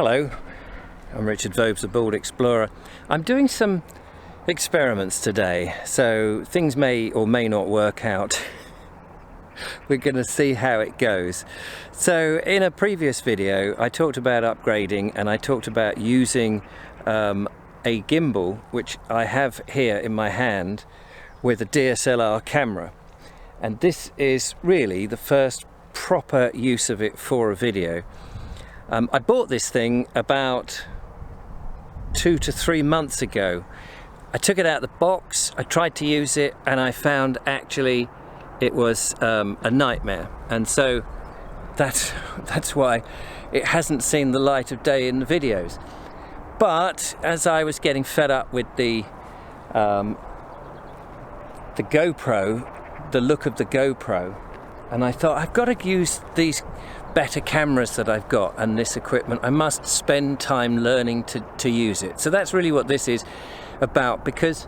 Hello, I'm Richard Vobes, the Bald Explorer. I'm doing some experiments today, so things may or may not work out. We're going to see how it goes. So in a previous video I talked about upgrading, and I talked about using a gimbal, which I have here in my hand, with a DSLR camera. And this is really the first proper use of it for a video. I bought this thing about 2 to 3 months ago. I took it out of the box, I tried to use it, and I found actually it was a nightmare. And so that's why it hasn't seen the light of day in the videos. But as I was getting fed up with the GoPro, the look of the GoPro, and I thought, I've got to use these better cameras that I've got and this equipment. I must spend time learning to use it. So that's really what this is about, because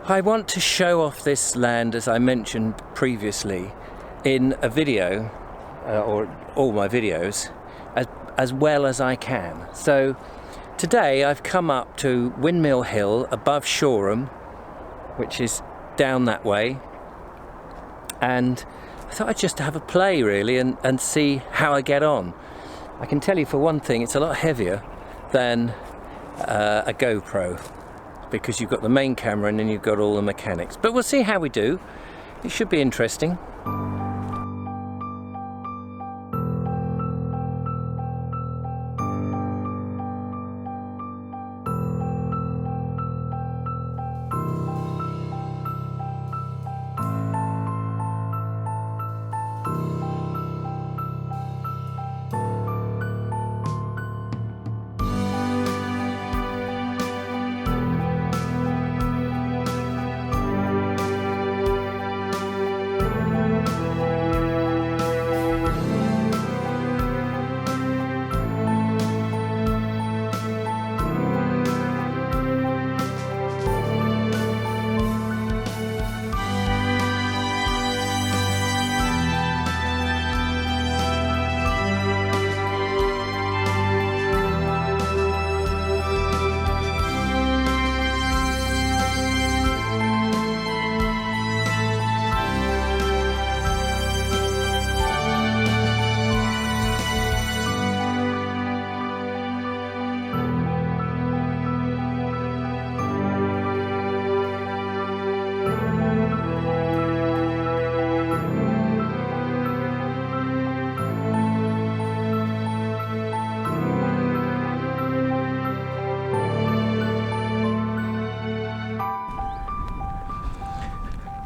I want to show off this land, as I mentioned previously, in a video, or all my videos, as well as I can. So today I've come up to Windmill Hill above Shoreham, which is down that way, and I thought I'd just have a play really and see how I get on. I can tell you for one thing, it's a lot heavier than a GoPro, because you've got the main camera and then you've got all the mechanics. But we'll see how we do. It should be interesting.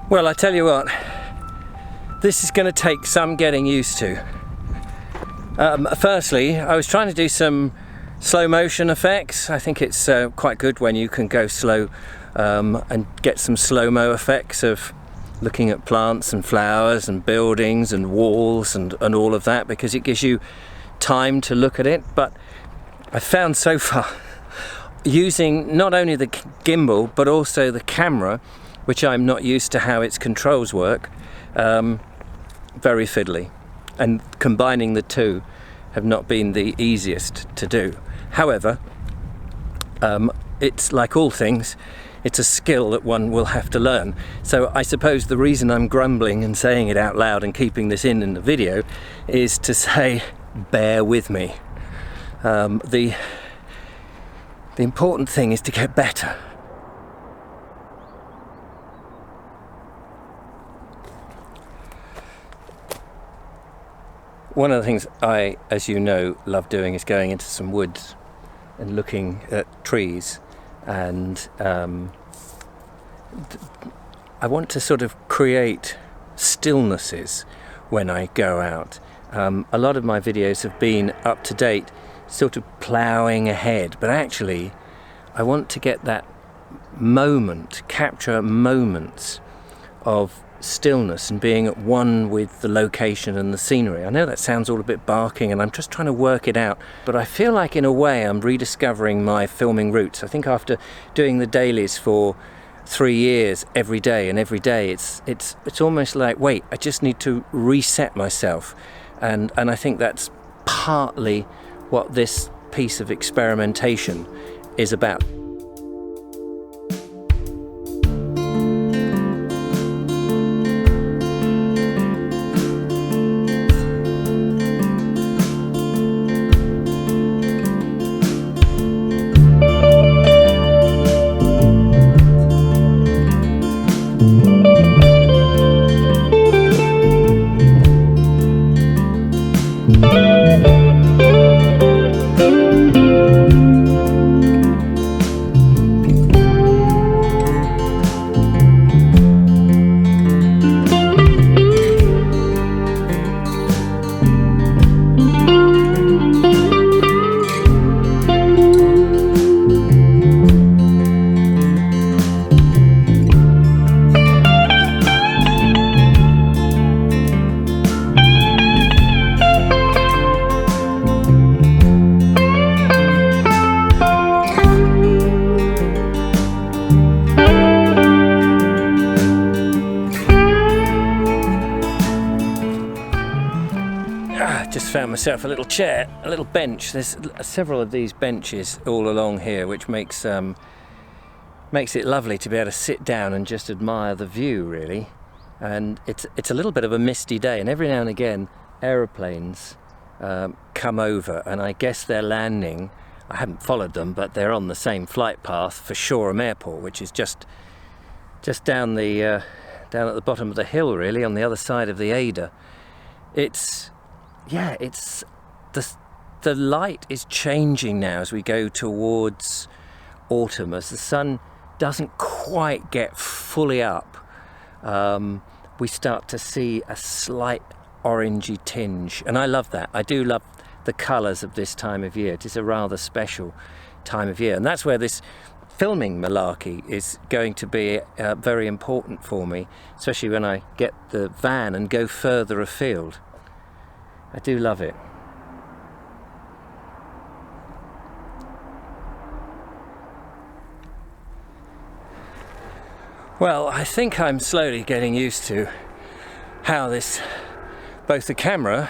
Well, I tell you what, this is going to take some getting used to. Firstly, I was trying to do some slow motion effects. I think it's quite good when you can go slow and get some slow-mo effects of looking at plants and flowers and buildings and walls and all of that, because it gives you time to look at it. But I found so far, using not only the gimbal but also the camera, which I'm not used to how its controls work, very fiddly, and combining the two have not been the easiest to do. However, it's like all things, it's a skill that one will have to learn. So I suppose the reason I'm grumbling and saying it out loud and keeping this in the video is to say, bear with me. The important thing is to get better. One of the things I, as you know, love doing is going into some woods and looking at trees, and I want to sort of create stillnesses when I go out. A lot of my videos have been up to date, sort of ploughing ahead, but actually I want to get that moment, capture moments of stillness and being at one with the location and the scenery. I know that sounds all a bit barking, and I'm just trying to work it out, but I feel like in a way I'm rediscovering my filming roots. I think after doing the dailies for 3 years every day, it's almost like, wait, I just need to reset myself, and I think that's partly what this piece of experimentation is about. Just found myself a little chair, a little bench. There's several of these benches all along here, which makes it lovely to be able to sit down and just admire the view, really. And it's a little bit of a misty day, and every now and again aeroplanes come over, and I guess they're landing. I haven't followed them, but they're on the same flight path for Shoreham Airport, which is just down at the bottom of the hill, really, on the other side of the Ada. It's the light is changing now as we go towards autumn, as the sun doesn't quite get fully up. We start to see a slight orangey tinge, and I love that. I do love the colours of this time of year. It is a rather special time of year, and that's where this filming malarkey is going to be very important for me, especially when I get the van and go further afield. I do love it. Well, I think I'm slowly getting used to how both the camera,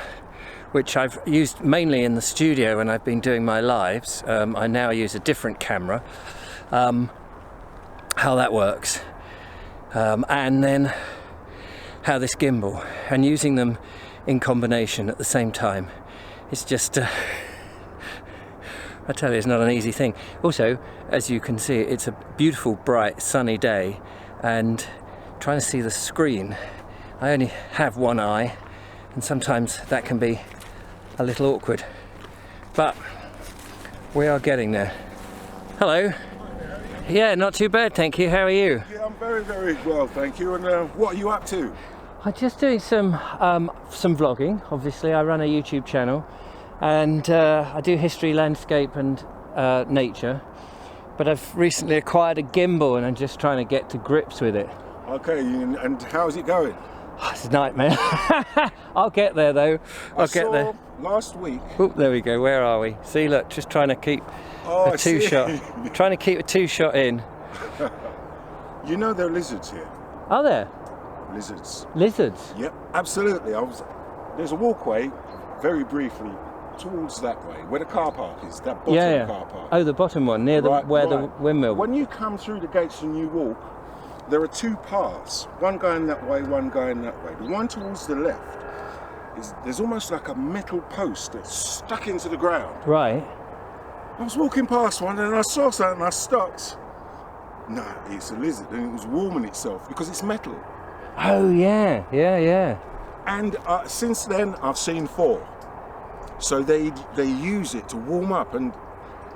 which I've used mainly in the studio when I've been doing my lives, I now use a different camera, how that works, and then how this gimbal, and using them in combination at the same time. It's just I tell you, it's not an easy thing. Also, as you can see, it's a beautiful bright sunny day, and trying to see the screen, I only have one eye, and sometimes that can be a little awkward, but we are getting there. Hello. Yeah, not too bad, thank you. How are you? Yeah, I'm very, very well, thank you. And what are you up to? I'm just doing some vlogging. Obviously, I run a YouTube channel, and I do history, landscape, and nature. But I've recently acquired a gimbal, and I'm just trying to get to grips with it. Okay, and how's it going? Oh, it's a nightmare. I'll get there though. I'll get there. Last week. Oh, there we go. Where are we? See, look, just trying to keep a two-shot. Trying to keep a two-shot in. You know there are lizards here. Are there? Lizards. Lizards? Yep, absolutely. There's a walkway, very briefly, towards that way, where the car park is, that bottom car park. Oh, the bottom one, near where the windmill. When you come through the gates and you walk, there are two paths, one going that way, one going that way. The one towards the left, there's almost like a metal post that's stuck into the ground. Right. I was walking past one and I saw something and I stopped. No, it's a lizard, and it was warming itself because it's metal. Oh yeah. And since then I've seen 4. So they use it to warm up, and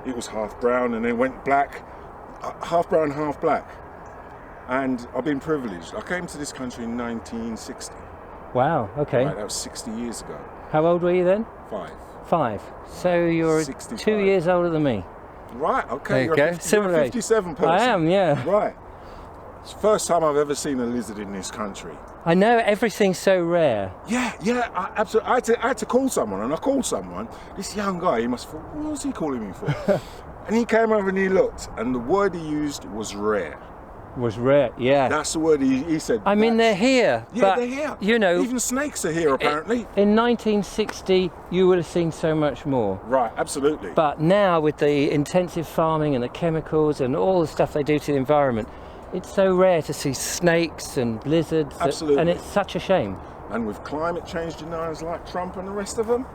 it was half brown and then went black, half brown, half black. And I've been privileged. I came to this country in 1960. Wow, okay. Right, that was 60 years ago. How old were you then? 5. 5. So you're 65. 2 years older than me. Right, okay. There you go. Similar you're a age. 57 person. I am, yeah. Right. It's the first time I've ever seen a lizard in this country. I know, everything's so rare. Yeah, absolutely. I had to call someone, and I called someone. This young guy, he must have thought, what was he calling me for? And he came over and he looked, and the word he used was rare. Was rare, yeah. That's the word he said. I mean, they're here. Yeah, but, they're here. You know, even snakes are here apparently. In 1960, you would have seen so much more. Right, absolutely. But now, with the intensive farming and the chemicals and all the stuff they do to the environment, it's so rare to see snakes and lizards. Absolutely. And it's such a shame. And with climate change deniers like Trump and the rest of them,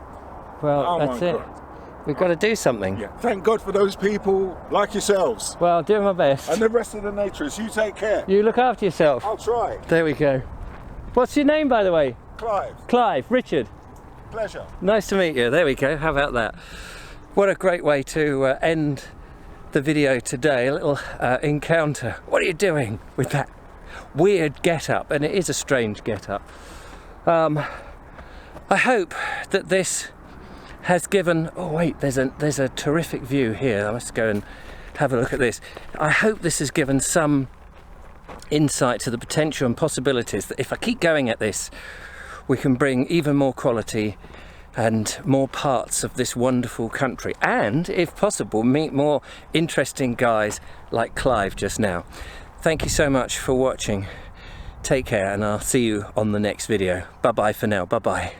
Well, oh that's my it. God. We've got to do something. Yeah. Thank God for those people like yourselves. Well, doing my best. And the rest of the naturists. You take care. You look after yourself. I'll try. There we go. What's your name, by the way? Clive. Clive. Richard. Pleasure. Nice to meet you. There we go. How about that? What a great way to end the video today. A little encounter. What are you doing with that weird get-up? And it is a strange get-up. I hope that this has given, oh wait, there's a terrific view here. I must go and have a look at this. I hope this has given some insight to the potential and possibilities that if I keep going at this, we can bring even more quality and more parts of this wonderful country, and if possible, meet more interesting guys like Clive just now. Thank you so much for watching. Take care, and I'll see you on the next video. Bye bye for now. Bye bye.